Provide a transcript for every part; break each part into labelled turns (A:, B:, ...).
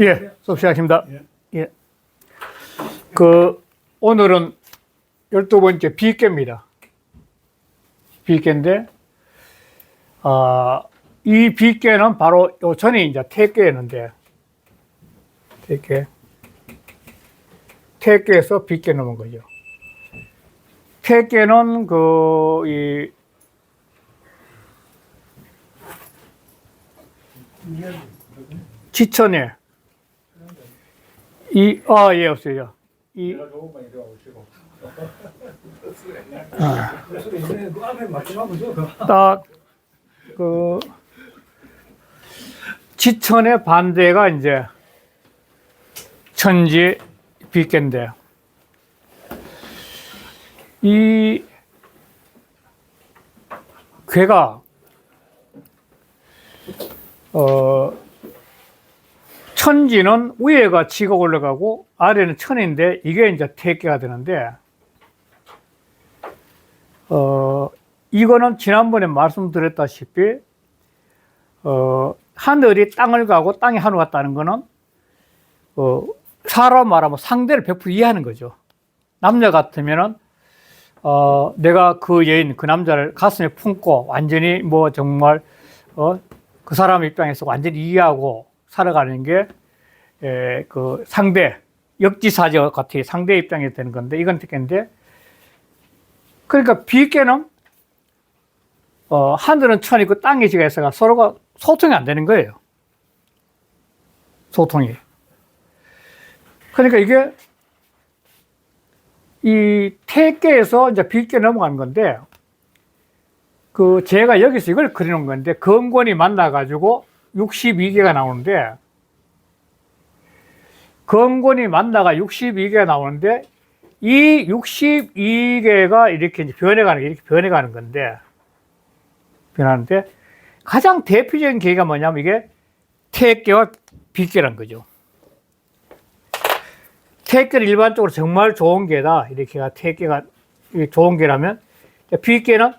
A: 예, 수업 시작합니다.
B: 예.
A: 예. 오늘은 12번째 비계입니다. 비계인데, 이 비계는 바로 요 전에 이제 태계였는데, 태계에서 비계 넘은 거죠. 태계는 지천에, 예, 없어요. 딱, 지천의 반대가 이제 천지 비계인데, 이 괴가, 천지는 위에가 지가 올라가고 아래는 천인데 이게 이제 태계가 되는데, 이거는 지난번에 말씀드렸다시피, 하늘이 땅을 가고 땅이 하늘 갔다는 거는, 사람 말하면 상대를 100% 이해하는 거죠. 남자 같으면은, 내가 그 여인, 그 남자를 가슴에 품고 완전히 뭐 정말, 그 사람 입장에서 완전히 이해하고 살아가는 게, 그 상대, 역지사지 같이 상대 입장이 되는 건데, 이건 특혜인데, 그러니까 비계는, 하늘은 천이고 땅이 지가 있어가 서로가 소통이 안 되는 거예요. 소통이. 그러니까 이게, 이 태계에서 이제 비계 넘어가는 건데, 제가 여기서 이걸 그려놓은 건데, 건곤이 만나가지고 62개가 나오는데, 건곤이 만나가 62개가 나오는데, 이 62개가 이렇게 이제 이렇게 변해가는 건데, 변하는데, 가장 대표적인 계가 뭐냐면 이게 태계와 비계란 거죠. 태계는 일반적으로 정말 좋은 계다. 이렇게가 태계가 좋은 계라면, 비계는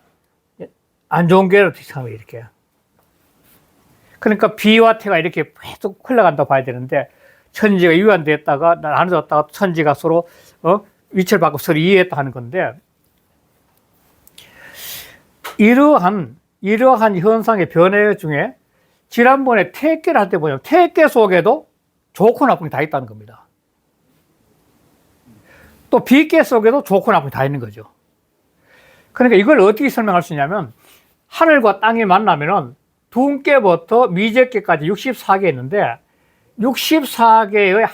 A: 안 좋은 계로 생각해요, 이렇게. 그러니까 비와 태가 이렇게 계속 흘러간다고 봐야 되는데, 천지가 이완됐다가 나눠졌다가 천지가 서로 위치를 바꾸고 서로 이해했다 하는 건데, 이러한 현상의 변화 중에 지난번에 태계를 할 때 보면 태계 속에도 좋고 나쁜 게 다 있다는 겁니다. 또 비계 속에도 좋고 나쁜 게 다 있는 거죠. 그러니까 이걸 어떻게 설명할 수 있냐면, 하늘과 땅이 만나면은 둔계부터 미적계까지 64개 있는데, 64개의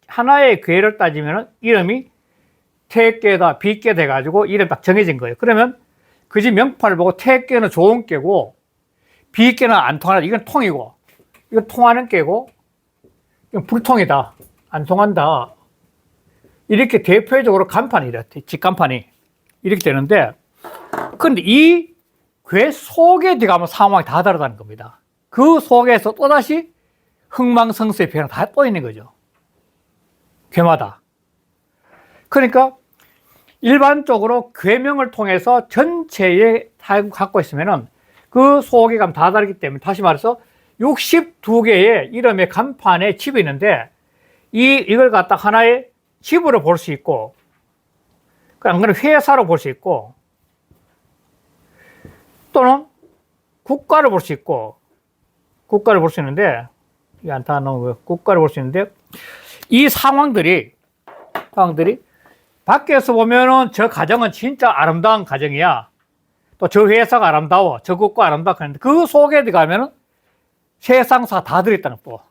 A: 하나의 괴를 따지면 이름이 태계다, 비계 돼가지고 이름 딱 정해진 거예요. 그러면 그 집 명판을 보고 태계는 좋은 께고, 비계는 안 통하다. 이건 통이고, 이건 통하는 께고, 이건 불통이다. 안 통한다. 이렇게 대표적으로 간판이 이래, 직간판이. 이렇게 되는데, 근데 이 괴 속에 들어가면 상황이 다 다르다는 겁니다. 그 속에서 또다시 흥망성쇠의 변화가 다 또 있는 거죠. 괴마다. 그러니까 일반적으로 괴명을 통해서 전체에 갖고 있으면은 그 속에 가면 다 다르기 때문에, 다시 말해서 62개의 이름의 간판에 칩이 있는데, 이걸 갖다 하나의 집으로 볼 수 있고, 안 그러면 회사로 볼 수 있고, 또는 국가를 볼 수 있고, 국가를 볼 수 있는데, 이게 안 다 나오고요. 국가를 볼 수 있는데, 이 상황들이 밖에서 보면은 저 가정은 진짜 아름다운 가정이야. 또 저 회사가 아름다워. 저 국가 아름다워. 하는데 그 속에 들어가면은 세상사 다 들어있다는 거.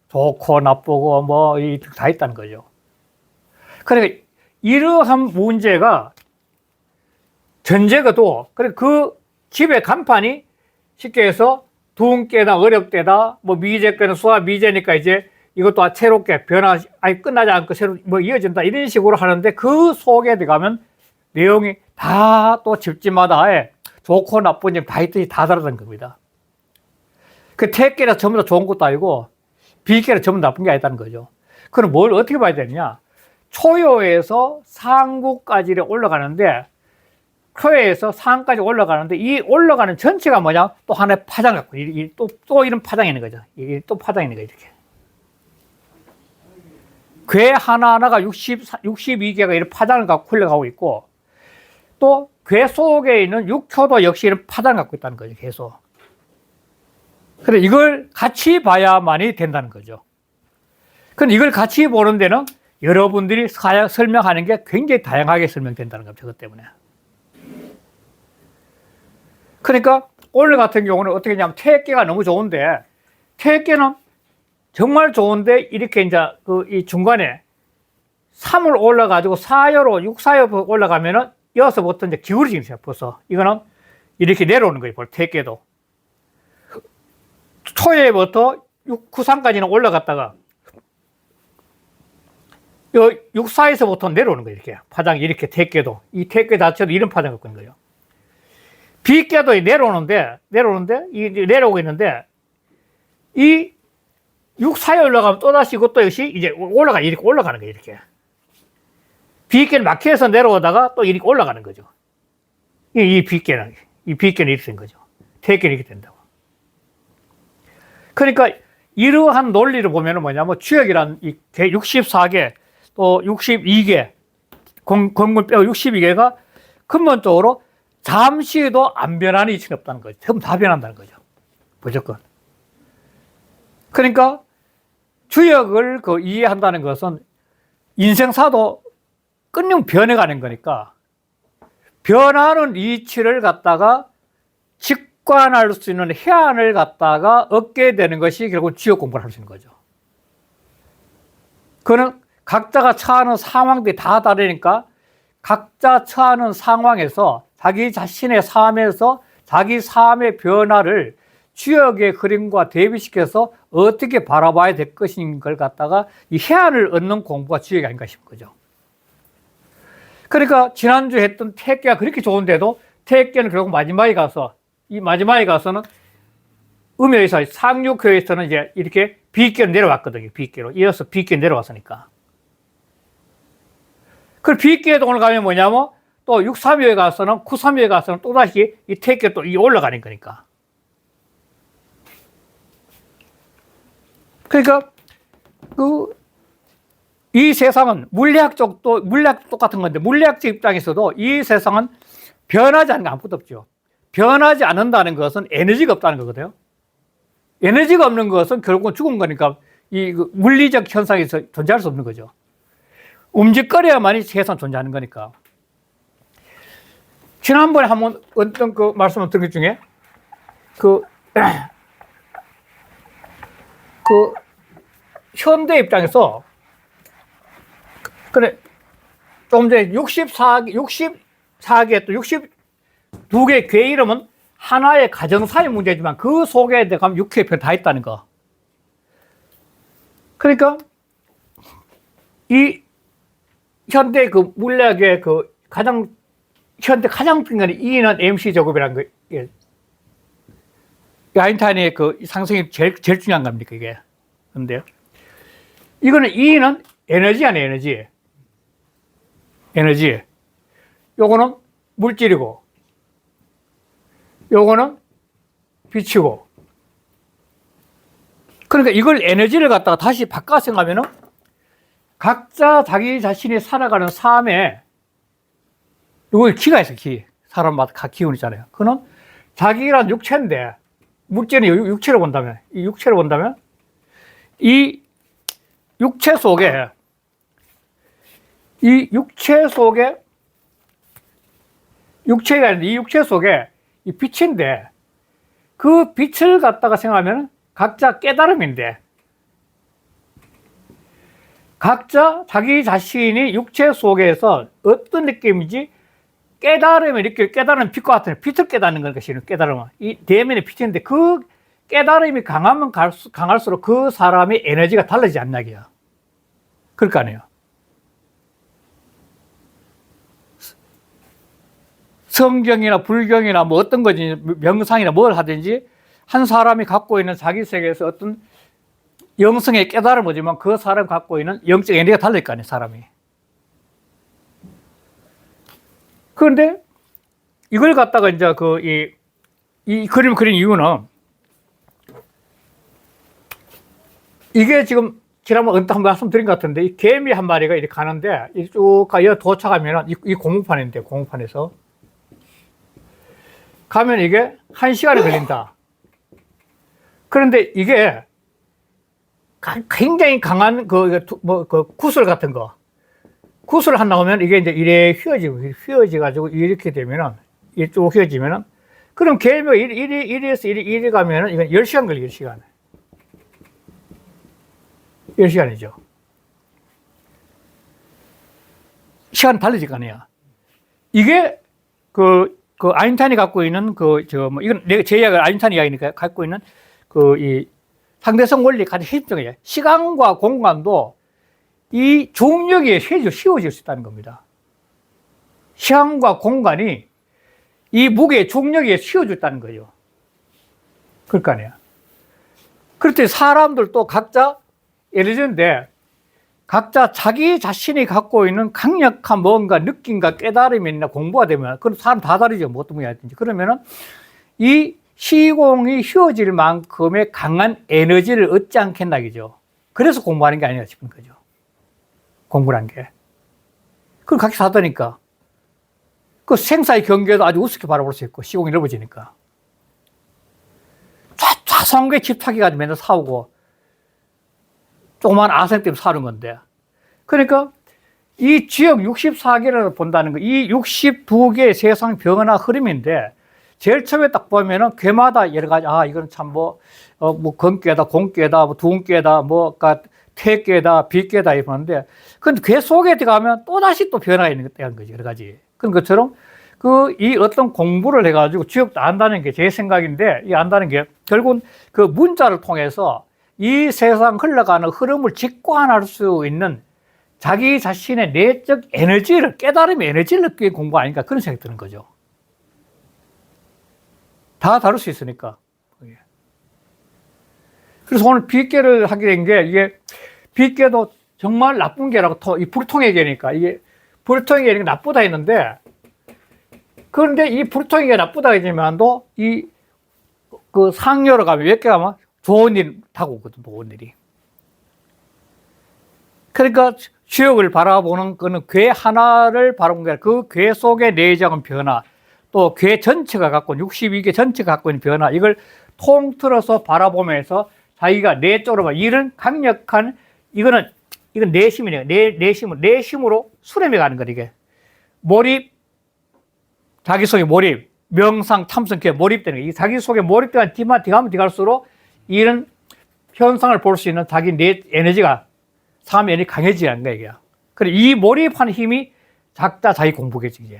A: 좋고 나쁘고 뭐 다 있다는 거죠. 그러니까 이러한 문제가 전제가도, 그 집의 간판이 쉽게 해서 둔께다, 어렵대다, 뭐 미제께는 수화 미제니까 이제 이것도 새롭게 끝나지 않고 새로 뭐 이어진다, 이런 식으로 하는데, 그 속에 들어가면 내용이 다 또 집집마다 좋고 나쁜 점 다 있듯이 다 다르다는 겁니다. 그 태계라 전부 다 좋은 것도 아니고, 비계라 전부 나쁜 게 아니다는 거죠. 그럼 뭘 어떻게 봐야 되느냐? 초요에서 상구까지 올라가는데, 혀에서 상까지 올라가는데 이 올라가는 전체가 뭐냐? 또 하나의 파장 같고, 또 이런 파장이 있는 거죠. 또 파장이 있는 거예요, 이렇게. 괴 하나하나가 62개가 이런 파장을 갖고 흘러가고 있고, 또 괴 속에 있는 육효도 역시 이런 파장을 갖고 있다는 거죠, 계속. 그래, 이걸 같이 봐야만이 된다는 거죠. 근데 이걸 같이 보는 데는 여러분들이 설명하는 게 굉장히 다양하게 설명된다는 겁니다, 그것 때문에. 그러니까 오늘 같은 경우는 어떻게 했냐면 태극계가 너무 좋은데, 태극계는 정말 좋은데 이렇게 이제 이 중간에 3을 올라가지고 4여로 6사여 올라가면은 여기서부터 이제 기울어지기 시작해요. 벌써 이거는 이렇게 내려오는 거예요. 태극계도 초에부터 9상까지는 올라갔다가 6사에서부터 내려오는 거예요. 이렇게 파장이 이렇게 태극계도 이 태극계 자체도 이런 파장을 갖고 있는 거예요. B계도 내려오는데 내려오고 있는데 이 6사에 올라가면 또다시 이것도 역시 이제 이렇게 올라가는 거예요. 이렇게. B계는 막혀서 내려오다가 또 이렇게 올라가는 거죠. 이 B계는 이렇게 된 거죠. 태극계는 이렇게 된다고. 그러니까 이러한 논리를 보면 뭐냐면 주역이란 이 64개 또 62개 건물 빼고 62개가 근본적으로 잠시도 안 변하는 이치는 없다는 거죠. 전부 다 변한다는 거죠. 무조건. 그러니까 주역을 이해한다는 것은 인생사도 끊임 변해가는 거니까 변하는 이치를 갖다가 직관할 수 있는 해안을 갖다가 얻게 되는 것이 결국 주역 공부를 할 수 있는 거죠. 그는 각자가 처하는 상황들이 다 다르니까 각자 처하는 상황에서 자기 자신의 삶에서 자기 삶의 변화를 주역의 그림과 대비시켜서 어떻게 바라봐야 될 것인 걸 갖다가 이 해안을 얻는 공부가 주역이 아닌가 싶은 거죠. 그러니까 지난주에 했던 태극계가 그렇게 좋은데도 태극계는 결국 마지막에 가서는 음여에서 상륙효에서는 이제 이렇게 B계로 내려왔거든요. B계로. 이어서 B계 내려왔으니까. 그 B계에도 오늘 가면 뭐냐면 또 632호에 가서는 932호에 가서는 또다시 이 태극계 또 올라가는 거니까. 그러니까 이 세상은 물리학 똑같은 건데 물리학적 입장에서도 이 세상은 변하지 않는 게 아무것도 없죠. 변하지 않는다는 것은 에너지가 없다는 거거든요. 에너지가 없는 것은 결국은 죽은 거니까 이 물리적 현상에서 존재할 수 없는 거죠. 움직거려야만이 세상 존재하는 거니까. 지난번에 한번 어떤 말씀을 드린 것 중에 현대 입장에서 그래 좀 전에 64개 또 62개 괴 이름은 하나의 가정사의 문제지만 그 속에 들어가면 6회 편 다 있다는 거. 그러니까 이 현대 물리학의 현대 가장 중요한 E는 MC 제곱이라는 거. 아인슈타인의 상승이 제일 중요한 겁니까, 이게. 근데요. 이거는 E는 에너지 아니에요, 에너지. 에너지. 요거는 물질이고, 요거는 빛이고. 그러니까 이걸 에너지를 갖다가 다시 바꿔 생각하면은 각자 자기 자신이 살아가는 삶에 요거 기가 있어요, 기. 사람마다 각 기운이 있잖아요. 그는 자기란 육체인데, 물질은 육체로 본다면, 이 육체 속에 육체가 있는데 이 육체 속에 이 빛인데 그 빛을 갖다가 생각하면 각자 깨달음인데 각자 자기 자신이 육체 속에서 어떤 느낌인지 깨달음을 이렇게 깨달은 빛과 같은 빛을 깨닫는 거니까 깨달음은 이 대면의 빛인데 그 깨달음이 강하면 강할수록 그 사람의 에너지가 달라지지 않나 이게요. 그럴 거 아니에요. 성경이나 불경이나 뭐 어떤 거지 명상이나 뭘 하든지 한 사람이 갖고 있는 자기 세계에서 어떤 영성의 깨달음을 오지만 그 사람이 갖고 있는 영적 에너지가 달라질 거 아니에요, 사람이. 그런데 이걸 갖다가 이제 이 그림을 그린 이유는 이게 지금 지난번 한번 말씀드린 것 같은데 이 개미 한 마리가 이렇게 가는데 쭉 가 도착하면 이 공무판인데 공무판에서 가면 이게 1시간이 걸린다. 그런데 이게 굉장히 강한 그 구슬 같은 거 구슬 하나 오면 이게 이제 이래 휘어지가지고 이렇게 되면은 이쪽 휘어지면은 그럼 개미가 이리 가면은 이건 10시간 걸려 10시간. 10시간이죠. 시간 달라질 거 아니야. 이게 아인슈타인이 갖고 있는 이건 제 이야기가 아인슈타인 이야기니까 갖고 있는 이 상대성 원리 가장 핵심적이에요. 시간과 공간도 이 중력에 씌워질 수 있다는 겁니다. 시간과 공간이 이 무게의 중력에 씌워졌다는 거예요. 그럴 거 아니야. 그렇듯 사람들도 각자 예를 들는데 각자 자기 자신이 갖고 있는 강력한 뭔가 느낌과 깨달음이 있나 공부가 되면 그럼 사람 다 다르죠. 뭐 어떤 분야든지. 그러면은 이 시공이 휘어질 만큼의 강한 에너지를 얻지 않겠나 그죠. 그래서 공부하는 게 아니라 싶은 거죠. 공부란 게. 그럼 각기 다르니까. 그 생사의 경계도 아주 우습게 바라볼 수 있고 시공이 넓어지니까. 좌상계 집착해가 맨날 싸우고 조그만 아생 때문에 사는 건데. 그러니까 이 지역 64개를 본다는 거, 이 62개의 세상 변화 흐름인데 제일 처음에 딱 보면은 괴마다 여러 가지, 이건 참 건괴다, 공괴다, 두음괴다, 태괴다, 비괴다 이러는데, 근데 괴 속에 들어가면 또다시 또 변화가 있는 거지, 여러 가지. 그런 것처럼 이 어떤 공부를 해가지고 지역도 안다는 게 제 생각인데, 이 안다는 게 결국은 그 문자를 통해서 이 세상 흘러가는 흐름을 직관할 수 있는 자기 자신의 내적 에너지를, 깨달음의 에너지를 느끼는 공부 아닌가 그런 생각이 드는 거죠. 다 다를 수 있으니까. 그래서 오늘 빗개를 하게 된 게 이게 빗개도 정말 나쁜 개라고 이 불통의 개니까 이게 불통의 개니까 나쁘다 했는데 그런데 이 불통의 개 나쁘다 했지만도 그 상여로 가면 몇 개 가면 좋은 일 타고 오거든, 좋은 일이. 그러니까 지역을 바라보는 거는 괴 하나를 바라보는 게 아니라 그 괴 속의 내적인 변화, 또 괴 전체가 갖고 있는 62개 전체가 갖고 있는 변화, 이걸 통틀어서 바라보면서 자기가 내적으로 이런 강력한, 이건 내심이네요. 내심으로 수렴해 가는 거예요, 이게. 몰입, 자기 속에 몰입, 명상, 참선께 몰입되는 거예요. 이 자기 속에 몰입되는 뒤갈수록 이런 현상을 볼 수 있는 자기 내 에너지가, 삶의 에너지 강해지는 거예요, 이게. 그래, 이 몰입하는 힘이 작다 자기 공부겠지, 이제.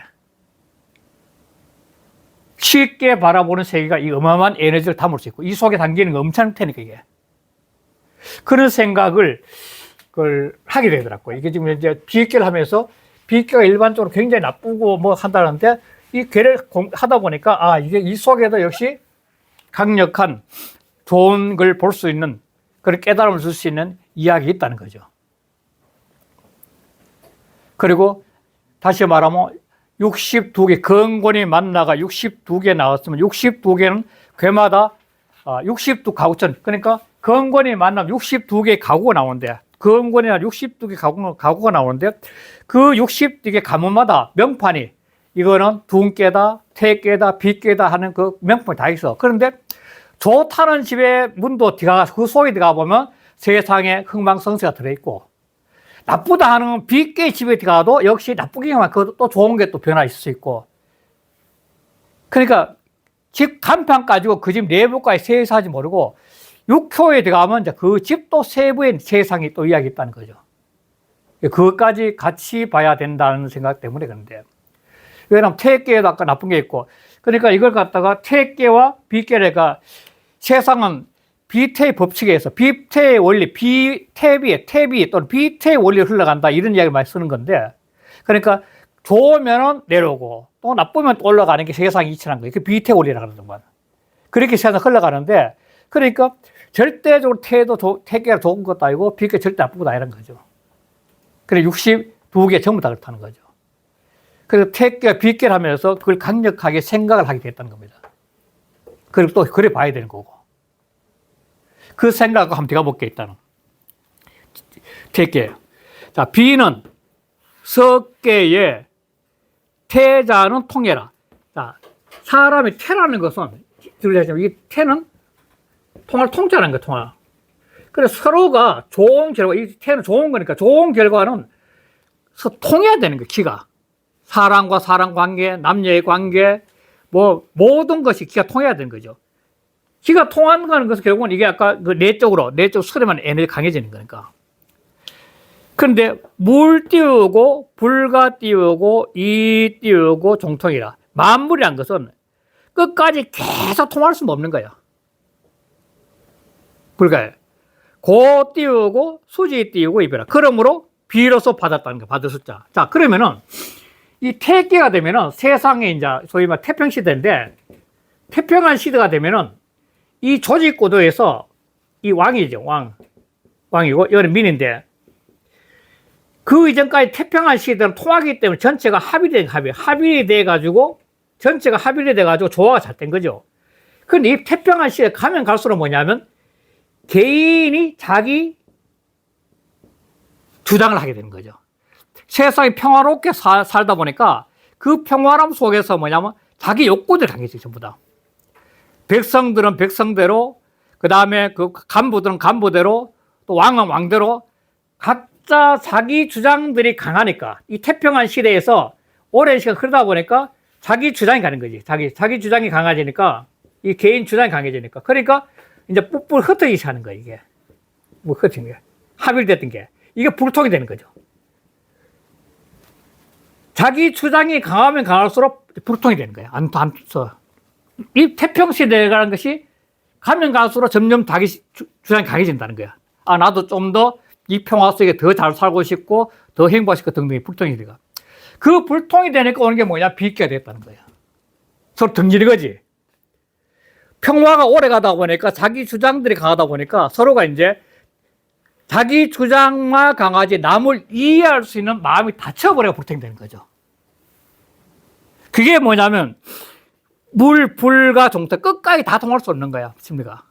A: 쉽게 바라보는 세계가 이 어마어마한 에너지를 담을 수 있고, 이 속에 담기는 거 엄청날 테니까, 이게. 그런 생각을, 하게 되더라고요. 이게 지금 이제 비익계를 하면서, 비익계가 일반적으로 굉장히 나쁘고 한다는데, 이 괴를 하다 보니까, 이게 이 속에도 역시 강력한 좋은 걸 볼 수 있는, 그런 깨달음을 줄 수 있는 이야기가 있다는 거죠. 그리고 다시 말하면 62개, 건곤이 만나가 62개 나왔으면 62개는 괴마다 62 가구천. 그러니까 건곤이 만나면 62개 가구가 나오는데, 건곤이나 62개 가구가 나오는데, 그 62개 가문마다 명판이, 이거는 두음깨다, 태깨다, 비깨다 하는 그 명판이 다 있어. 그런데 좋다는 집의 문도 그 속에 들어가 보면 세상에 흥망성쇠가 들어있고, 나쁘다 하는 빗개 집에 들어가도 역시 나쁘게만 또 좋은 게 또 변화 있을 수 있고. 그러니까 집 간판 가지고 그 집 내부까지 세세하지 모르고 6호에 들어가면 이제 그 집도 세부의 세상이 또 이야기 있다는 거죠. 그것까지 같이 봐야 된다는 생각 때문에 그런데. 왜냐하면 태계에도 아까 나쁜 게 있고, 그러니까 이걸 갖다가 태계와 빗계가 세상은 비태의 법칙에 의해서 비태의 원리, 태비 또는 비태의 원리로 흘러간다, 이런 이야기를 많이 쓰는 건데, 그러니까 좋으면 내려오고 또 나쁘면 또 올라가는 게 세상이 이치라는 거예요. 그 비태의 원리라고 하는 거야. 그렇게 세상 흘러가는데, 그러니까 절대적으로 태계가 좋은 것도 아니고 비계가 절대 나쁜 것도 아니라는 거죠. 그래 62개 전부 다 그렇다는 거죠. 그래서 태계가 빗계를 하면서 그걸 강력하게 생각을 하게 됐다는 겁니다. 그리고 또 그래 봐야 되는 거고. 그 생각하고 한번 들어가 볼게, 일단은. 태계. 자, 비는 석계에 태자는 통해라. 자, 사람이 태라는 것은, 이 태는 통할 통자라는 거야, 통할. 그래서 서로가 좋은 결과, 이 태는 좋은 거니까 좋은 결과는 통해야 되는 거야, 기가. 사람과 사람 관계, 남녀의 관계, 뭐, 모든 것이 기가 통해야 되는 거죠. 기가 통한다는 것은 결국은 이게 아까 그 내적으로 수렴한 에너지 강해지는 거니까. 그런데 물 띄우고, 불과 띄우고, 이 띄우고, 종통이라. 만물이란 것은 끝까지 계속 통할 수 없는 거야. 불가해. 고 띄우고, 수지 띄우고, 이별라. 그러므로 비로소 받았다는 거야, 받을 숫자. 자, 그러면은, 이 태계가 되면은 세상에 이제 소위 말 태평시대인데, 태평한 시대가 되면은 이 조직구도에서 이 왕이죠, 왕이고, 이거는 민인데, 그 이전까지 태평한 시대는 통하기 때문에 전체가 합일이 돼가지고, 전체가 합일이 돼가지고 조화가 잘 된 거죠. 근데 이 태평한 시대에 가면 갈수록 뭐냐면, 개인이 자기 주장을 하게 되는 거죠. 세상이 평화롭게 살다 보니까 그 평화람 속에서 뭐냐면 자기 욕구들이 강해지죠, 전부 다. 백성들은 백성대로, 그 다음에 그 간부들은 간부대로, 또 왕은 왕대로 각자 자기 주장들이 강하니까 이 태평한 시대에서 오랜 시간 흐르다 보니까 자기 주장이 가는 거지. 자기 주장이 강해지니까 이 개인 주장이 강해지니까. 그러니까 이제 뿔뿔 흩어지기 하는 거야, 이게. 뭐 흩어진 게. 합일됐던 게. 이게 불통이 되는 거죠. 자기 주장이 강하면 강할수록 불통이 되는 거예요. 이 태평시대라는 것이 가면 갈수록 점점 자기 주장이 강해진다는 거야. 아, 나도 좀 더 이 평화 속에 더 잘 살고 싶고, 더 행복하시고 등등이 불통이 되니까. 그 불통이 되니까 오는 게 뭐냐? 비기가 됐다는 거야. 서로 등지는 거지. 평화가 오래 가다 보니까 자기 주장들이 강하다 보니까 서로가 이제 자기 주장만 강하지 남을 이해할 수 있는 마음이 닫혀버려 불통이 되는 거죠. 그게 뭐냐면 물, 불과 종통 끝까지 다 통할 수 없는 거야, 심리가.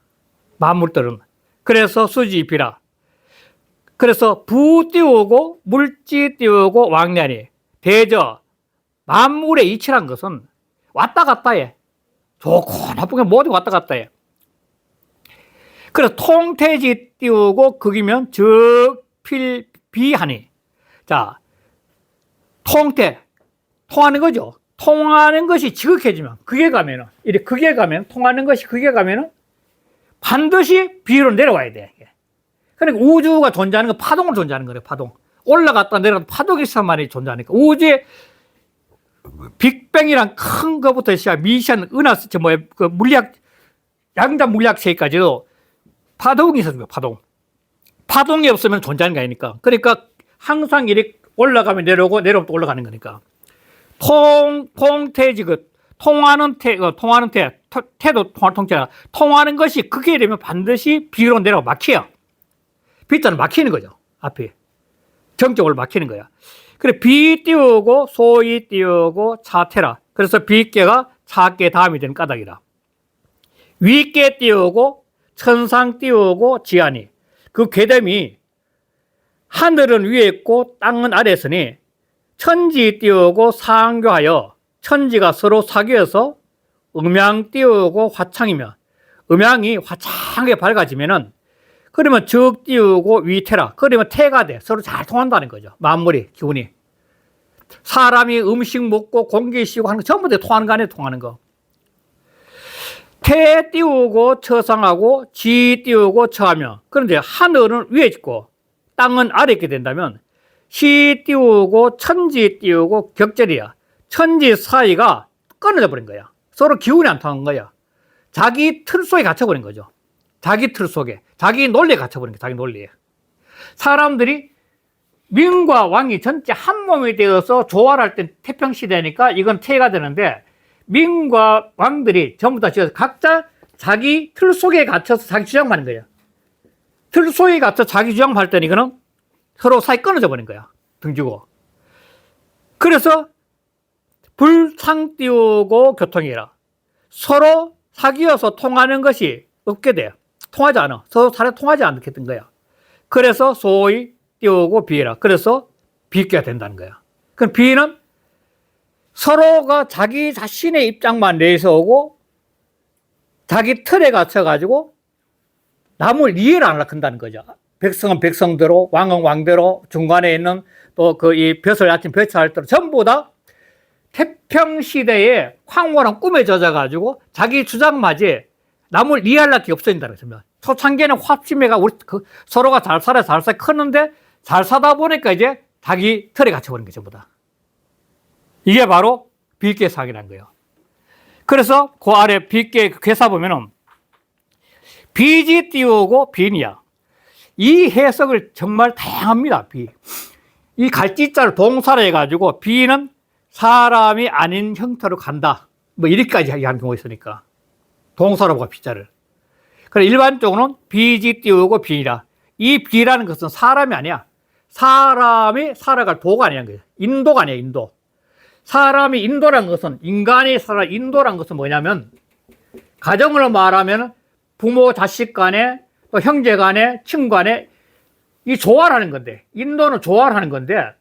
A: 만물들은. 그래서 수지비라. 그래서 부 띄우고 물지 띄우고 왕년이 대저 만물의 이치란 것은 왔다 갔다 해. 좋고 나쁘게 모두 왔다 갔다 해. 그래서 통태지 띄우고 극이면 적필비하니. 자, 통하는 거죠. 통하는 것이 지극해지면, 극에 가면은, 통하는 것이 극에 가면은 반드시 비로 내려와야 돼. 그러니까 우주가 존재하는 건 파동으로 존재하는 거예요, 파동. 올라갔다 내려갔다 파동이 있어야만이 존재하니까. 우주의 빅뱅이란 큰 거부터 시작, 미션, 은하수, 그 물리학, 양자 물리학 세계까지도 파동이 있어요, 파동. 파동이 없으면 존재하는 게 아니니까. 그러니까 항상 이렇게 올라가면 내려오고, 내려오면 또 올라가는 거니까. 통태지, 통하는 태도 통할 통째라. 통하는 것이 그게 되면 반드시 비로 내려가 막혀요. 비자는 막히는 거죠, 앞이. 정적으로 막히는 거야. 그래, 비 띄우고, 소이 띄우고, 차태라. 그래서 비계가 차계 다음이 되는 까닭이라. 위계 띄우고, 천상 띄우고, 지하니. 그 괴됨이 하늘은 위에 있고, 땅은 아래에 있으니, 천지 띄우고 상교하여 천지가 서로 사귀어서 음양 띄우고 화창이며, 음양이 화창하게 밝아지면은 그러면 적 띄우고 위태라. 그러면 태가 돼. 서로 잘 통한다는 거죠. 만물이, 기운이. 사람이 음식 먹고 공기 쉬고 하는 거 전부 다 통하는 거 아니에요, 통하는 거. 태 띄우고 처상하고 지 띄우고 처하며. 그런데 하늘은 위에 있고 땅은 아래에 있게 된다면 시 띄우고 천지 띄우고 격절이야. 천지 사이가 끊어져 버린 거야. 서로 기운이 안 통한 거야. 자기 틀 속에 갇혀버린 거죠. 자기 틀 속에. 자기 논리에 갇혀버린 거야. 자기 논리에. 사람들이 민과 왕이 전체 한 몸이 되어서 조화할 땐 태평시대니까 이건 태가 되는데, 민과 왕들이 전부 다 각자 자기 틀 속에 갇혀서 자기 주장만 하는 거예요. 틀 속에 갇혀 자기 주장만 할 때는 이거는 서로 사이 끊어져 버린 거야. 등지고. 그래서 불상 띄우고 교통이라. 서로 사귀어서 통하는 것이 없게 돼. 통하지 않아. 서로 사례 통하지 않게 된 거야. 그래서 소위 띄우고 비해라. 그래서 비교가 된다는 거야. 그럼 비는 서로가 자기 자신의 입장만 내세우고 자기 틀에 갇혀가지고 남을 이해를 안 한다는 거죠. 백성은 백성대로, 왕은 왕대로, 중간에 있는 또 그 이 벼슬 얕은 벼슬 대로 전부 다 태평시대에 황홀한 꿈에 젖어가지고 자기 주장마저 남을 이해할 게 없어진다는 거죠. 초창기에는 합심해가 우리 서로가 잘 살아 컸는데 잘 사다 보니까 이제 자기 틀에 갇혀버린 거죠, 전부 다. 이게 바로 비계사학이라는 거예요. 그래서 그 아래 비계 괴사 보면은 비지 띄우고 빈이야. 이 해석을 정말 다양합니다. 이 갈지자를 동사로 해가지고 비는 사람이 아닌 형태로 간다. 뭐 이렇게까지 하는 경우가 있으니까 동사로 보고 비자를. 그래 일반적으로는 비지 띄우고 빈이라. 이 비라는 것은 사람이 아니야. 사람이 살아갈 도가 아니라는 거예요. 인도가 아니야, 인도. 사람이 인도란 것은, 인간이 살아 인도란 것은 뭐냐면, 가정으로 말하면 부모, 자식 간에, 또 형제 간에, 친구 간에, 이 조화를 하는 건데, 인도는 조화를 하는 건데,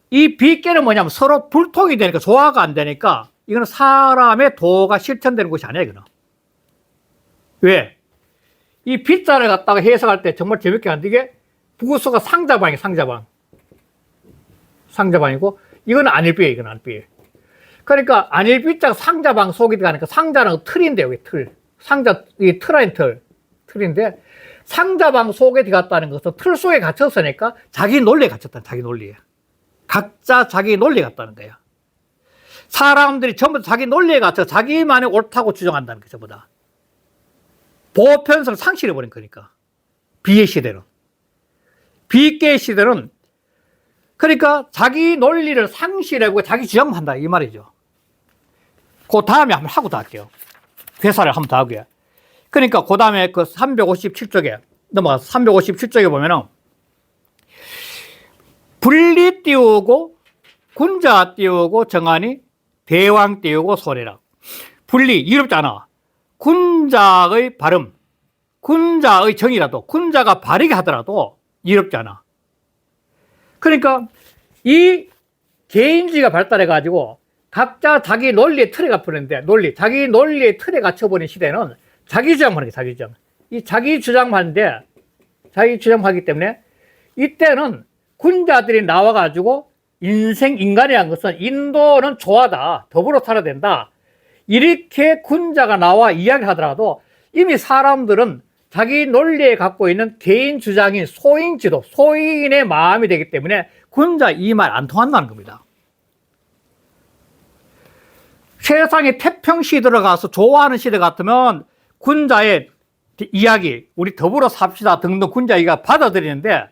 A: 이 비계는 뭐냐면 서로 불통이 되니까, 조화가 안 되니까, 이거는 사람의 도가 실천되는 것이 아니야, 이거는. 왜? 이 빗자를 갖다가 해석할 때 정말 재밌게 하는데, 이게 부구수가 상자방이에요, 상자방. 상자방이고, 이건 안일비예요, 이건 안일비. 그러니까 안일비자가 상자방 속이 들어가니까 상자는 틀인데요, 왜 틀. 상자, 이 틀, 틀인데, 상자방 속에 들어갔다는 것은 틀 속에 갇혔으니까 자기 논리에 갇혔다, 자기 논리에. 각자 자기 논리에 갇다는 거야. 사람들이 전부 자기 논리에 갇혀 자기만이 옳다고 주장한다는 거죠, 전부 다. 보편성을 상실해버린 거니까. 비의 시대는. 비계의 시대는 그러니까 자기 논리를 상실하고 자기 주장만 한다, 이 말이죠. 그 다음에 한번 하고 더 할게요. 회사를 한번 더 하고요. 그러니까 그 다음에 그 357쪽에 넘어가서 357쪽에 보면은 분리 띄우고 군자 띄우고 정한이 대왕 띄우고 소래라. 분리, 이롭잖아. 군자의 발음, 군자의 정이라도, 군자가 바르게 하더라도 이롭지 않아. 그러니까 이 개인주의가 발달해가지고 각자 자기 논리의 틀에 갇혀버리는데, 자기 논리의 틀에 갇혀버린 시대는 자기 주장만 하는 게 자기 주장. 이 자기 주장만 하는데, 자기 주장하기 때문에 이때는 군자들이 나와가지고 인간이라는 것은 인도는 조화다, 더불어 살아야 된다, 이렇게 군자가 나와 이야기를 하더라도 이미 사람들은 자기 논리에 갖고 있는 개인 주장인 소인지도, 소인의 마음이 되기 때문에 군자 이 말 안 통한다는 겁니다. 세상에 태평시 들어가서 좋아하는 시대 같으면 군자의 이야기, 우리 더불어 삽시다 등등 군자 이야기가 받아들이는데,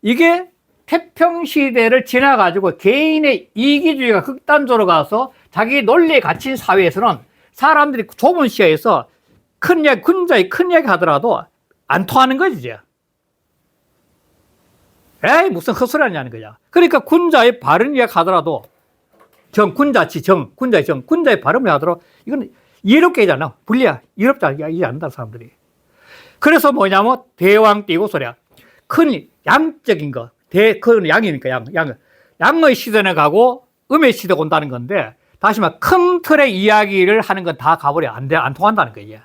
A: 이게 태평시대를 지나가지고 개인의 이기주의가 극단적으로 가서 자기 논리에 갇힌 사회에서는 사람들이 좁은 시야에서 큰 이야기, 군자의 큰 이야기 하더라도 안 통하는 거지, 이제. 에이, 무슨 헛소리 하냐는 거야. 그러니까 군자의 바른 이야기 하더라도 군자의 발음을 하더라도 이건 이해롭게 하지 않아. 분리야. 이해롭지 않아. 이해 안 한다, 사람들이. 그래서 뭐냐면 대왕 띄고 소리야. 큰 양적인 거. 큰 양이니까 양의 시대는 가고 음의 시대가 온다는 건데, 다시 말해 큰 틀의 이야기를 하는 건 다 가버려. 안 통한다는 거예요.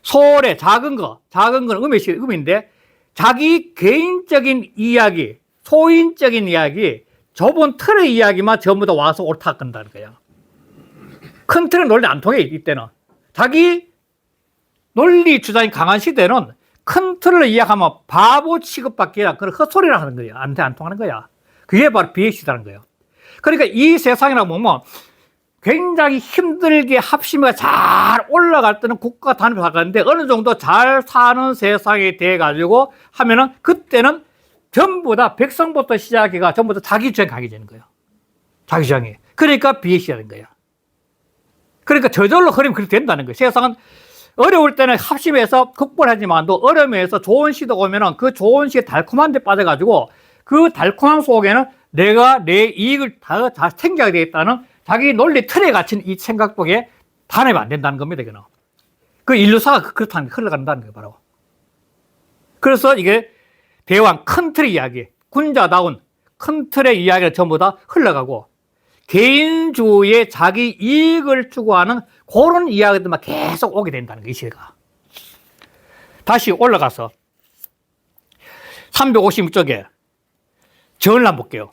A: 소래, 작은 건 음인데, 자기 개인적인 이야기, 소인적인 이야기, 좁은 틀의 이야기만 전부 다 와서 옳다 한다는 거야. 큰 틀은 논리 안 통해, 이때는. 자기 논리 주장이 강한 시대는 큰 틀을 이야기하면 바보 취급받기 아니라 그런 헛소리를 하는 거야. 안 통하는 거야. 그게 바로 비의 시대라는 거예요. 그러니까 이 세상이라고 보면 굉장히 힘들게 합심해가 잘 올라갈 때는 국가 단위로 가는데, 어느 정도 잘 사는 세상이 돼가지고 하면은 그때는 전부 다 백성부터 시작해가 전부 다 자기 주장이 가게 되는 거예요. 자기 주장이. 그러니까 비의 시대라는 거야. 그러니까 저절로 흐름이 그렇게 된다는 거예요. 세상은 어려울 때는 합심해서 극복하지만도 어려움에서 좋은 시대가 오면은 그 좋은 시대 달콤한 데 빠져가지고 그 달콤한 속에는 내가 내 이익을 다 챙겨야 되겠다는 자기 논리 틀에 갇힌 이 생각 속에 단합이 안 된다는 겁니다, 이거는. 그 인류사가 그렇다는 게 흘러간다는 거예요, 바로. 그래서 이게 대왕 큰 틀의 이야기, 군자다운 큰 틀의 이야기가 전부 다 흘러가고, 개인주의에 자기 이익을 추구하는 그런 이야기들만 계속 오게 된다는 거예요, 이 시대가. 다시 올라가서 356쪽에 전을 한번 볼게요.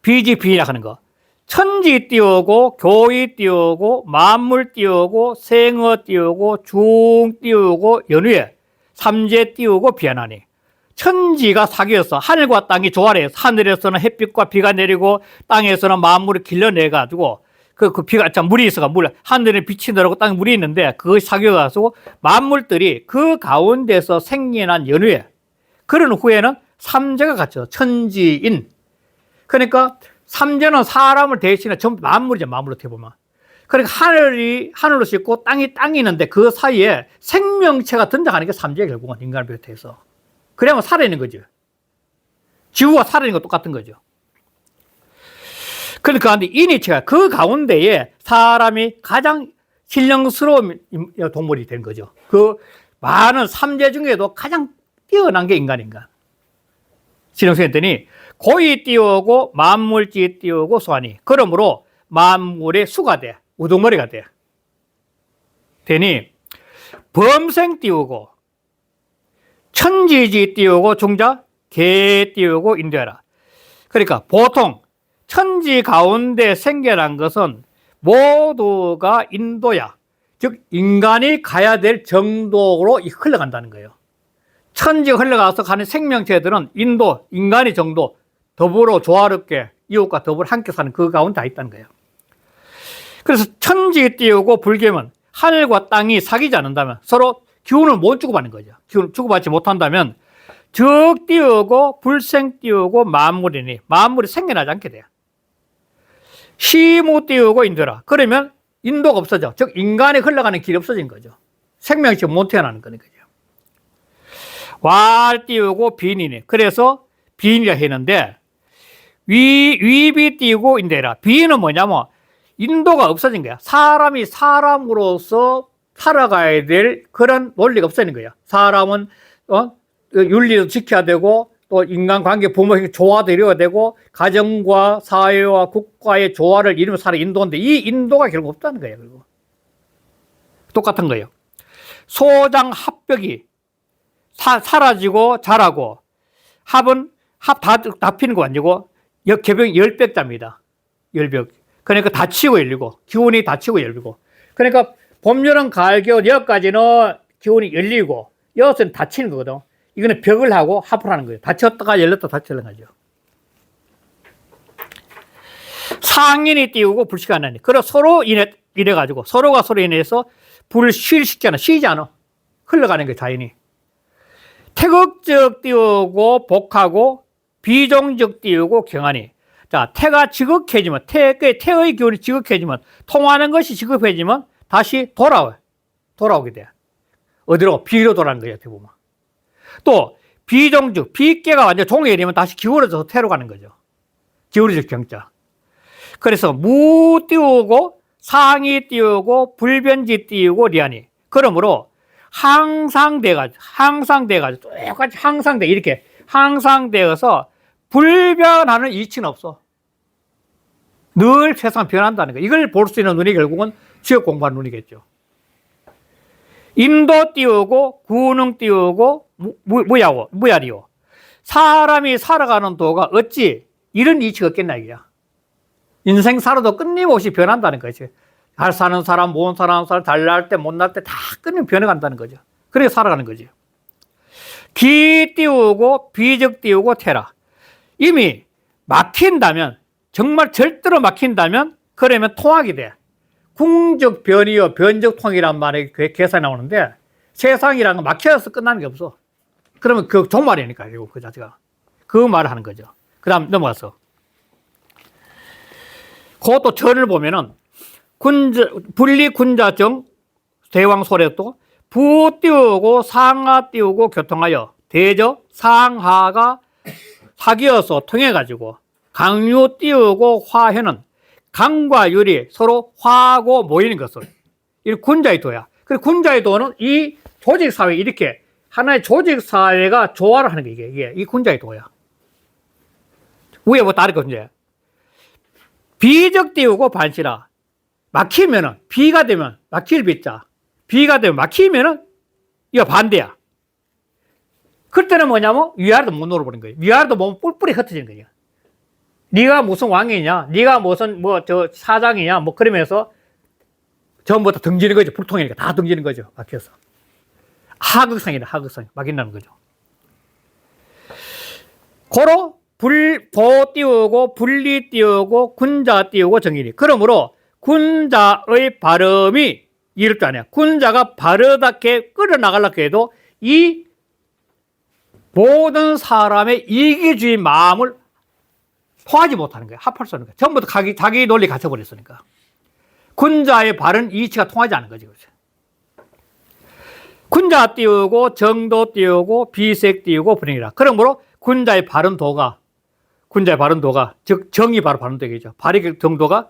A: 비지비라 하는 거. 천지 띄우고, 교이 띄우고, 만물 띄우고, 생어 띄우고, 중 띄우고, 연후에 삼재 띄우고 비하나니. 천지가 사귀어서 하늘과 땅이 조화래. 하늘에서는 햇빛과 비가 내리고, 땅에서는 만물을 길러내가지고, 그 비가, 물이 있어가, 하늘에 빛이 내려고 땅에 물이 있는데, 그것이 사귀어가지고, 만물들이 그 가운데서 생겨난 연후에, 그런 후에는 삼재가 갖죠. 천지인. 그러니까, 삼재는 사람을 대신해 전부 만물이죠, 만물로 어떻게 보면. 그러니까 하늘이 하늘로 싣고 땅이 있는데 그 사이에 생명체가 등장하는 게 삼재가 결국은 인간을 비롯해서. 그래야만 살아있는 거죠. 지구가 살아있는 거 똑같은 거죠. 그러니까 인이체가 그 가운데에 사람이 가장 신령스러운 동물이 된 거죠. 그 많은 삼재 중에도 가장 뛰어난 게 인간인가. 신령스러운 했더니 고이 띄우고 만물지 띄우고 소하니 그러므로 만물의 수가 돼. 우두머리가 돼. 되니 범생 띄우고 천지지 띄우고 중자 개 띄우고 인도해라. 그러니까 보통 천지 가운데 생겨난 것은 모두가 인도야. 즉 인간이 가야 될 정도로 흘러간다는 거예요. 천지가 흘러가서 가는 생명체들은 인도, 인간의 정도 더불어 조화롭게 이웃과 더불어 함께 사는 그 가운데 다 있다는 거예요. 그래서 천지 띄우고 불개면 하늘과 땅이 사귀지 않는다면 서로 기운을 못 주고받는 거죠. 기운을 주고받지 못한다면 적 띄우고 불생 띄우고 만물이니 만물이 생겨나지 않게 돼요. 시무 띄우고 인도라. 그러면 인도가 없어져. 즉 인간이 흘러가는 길이 없어진 거죠. 생명체 못 태어나는 거니까요. 왈 띄우고 비인이니. 그래서 비인이라 했는데 위비 띄우고 인도해라. 비인은 뭐냐면 인도가 없어진 거야. 사람이 사람으로서 살아가야 될 그런 논리가 없어지는 거야. 사람은 윤리도 지켜야 되고 또 인간관계 부모에게 조화도 이루어야 되고 가정과 사회와 국가의 조화를 이루며 살아 인도인데 이 인도가 결국 없다는 거예요. 결국. 똑같은 거예요. 소장 합벽이 사라지고 자라고 합은 다 피는 거 아니고 개병 열벽자입니다. 열벽. 그러니까 닫히고 열리고 기운이 닫히고 열리고 그러니까 봄, 여름, 가을, 겨울 여기까지는 기운이 열리고 여기서는 닫히는 거거든. 이거는 벽을 하고 합을 하는 거예요. 닫혔다가 열렸다 닫혔다가 하죠. 상인이 띄우고 불씨가 안 나니. 그래서 서로 이래가지고 서로가 서로 인해서 불을 쉬잖아. 쉬지 않아. 흘러가는 거예요. 자연이. 태극적 띄우고 복하고 비종적 띄우고 경하니. 자, 태가 지극해지면 태의 기운이 지극해지면 통하는 것이 지극해지면 다시 돌아오게 돼. 어디로? 비로 돌아가는 거예요. 어떻게 보면. 또 비종적 비계가 완전 종이 되면 다시 기울어져서 태로 가는 거죠. 기울어질 경자. 그래서 무 띄우고 상이 띄우고 불변지 띄우고 리하니. 그러므로 항상 돼가지고 똑같이 항상돼 이렇게 항상되어서 불변하는 이치는 없어. 늘 세상 변한다는 거예요. 이걸 볼 수 있는 눈이 결국은 지역 공부하는 눈이겠죠. 인도 띄우고 구능 띄우고 무야리요. 사람이 살아가는 도가 어찌 이런 이치가 없겠나 이게야. 인생 살아도 끊임없이 변한다는 거지. 잘 사는 사람, 못 사는 사람, 잘 날 때, 못 날 때 다 끊임 변해간다는 거죠. 그래서 살아가는 거지. 기 띄우고 비적 띄우고 태라. 이미 막힌다면 정말 절대로 막힌다면 그러면 통학이 돼. 궁적 변이요 변적 통이란 말에 계산이 나오는데 세상이라는 건 막혀서 끝나는 게 없어. 그러면 그 종말이니까 결국 그 자체가 그 말을 하는 거죠. 그 다음 넘어가서 그것도 절을 보면은 분리 군자정 대왕 소래도 부 띄우고 상하 띄우고 교통하여 대저 상하가 사귀어서 통해가지고 강유 띄우고 화해는 강과 유리 서로 화하고 모이는 것을. 이 군자의 도야. 그리고 군자의 도는 이 조직사회, 이렇게 하나의 조직사회가 조화를 하는 게 이게 이 군자의 도야. 위에 뭐 다를 건데. 비적 띄우고 반시라. 막히면은, 비가 되면 막힐 비자. 비가 되면 막히면은 이거 반대야. 그때는 뭐냐면 위아래도 못 놀아버린 거예요. 위아래도 몸 뿔뿔이 흩어지는 거예요. 네가 무슨 왕이냐, 네가 무슨 뭐 저 사장이냐, 뭐 그러면서 전부 다 등지는 거죠. 불통이니까 다 등지는 거죠. 막혀서. 하극상이다, 하극상. 막힌다는 거죠. 고로 도 띄우고 분리 띄우고 군자 띄우고 정일이. 그러므로 군자의 발음이 이럴 줄 아냐. 군자가 바르게 끌어나가려고 해도 이 모든 사람의 이기주의 마음을 통하지 못하는 거예요. 합할 수 없는 거예요. 전부 다 자기 논리 갇혀버렸으니까. 군자의 발은 이치가 통하지 않은 거죠. 군자 띄우고 정도 띄우고 비색 띄우고 분위기라. 그러므로 군자의 바른 도가 즉 정이 바로 바른 도겠죠. 발의 정도가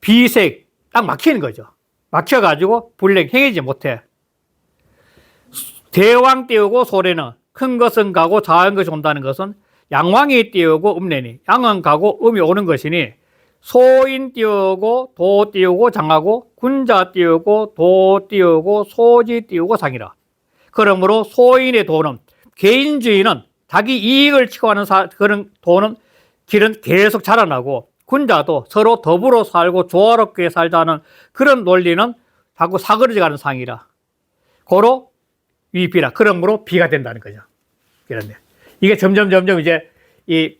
A: 비색 딱 막히는 거죠. 막혀가지고 불행 행해지지 못해. 대왕 띄우고 소래는 큰 것은 가고 작은 것이 온다는 것은 양왕이 띄우고 음내니 양은 가고 음이 오는 것이니 소인 띄우고 도 띄우고 장하고 군자 띄우고 도 띄우고 소지 띄우고 상이라. 그러므로 소인의 도는 개인주의는 자기 이익을 추구하는 그런 도는 길은 계속 자라나고 군자도 서로 더불어 살고 조화롭게 살자는 그런 논리는 자꾸 사그러져가는 상이라. 고로 위비라. 그러므로 비가 된다는 거죠. 그런데 이게 점점 이제 이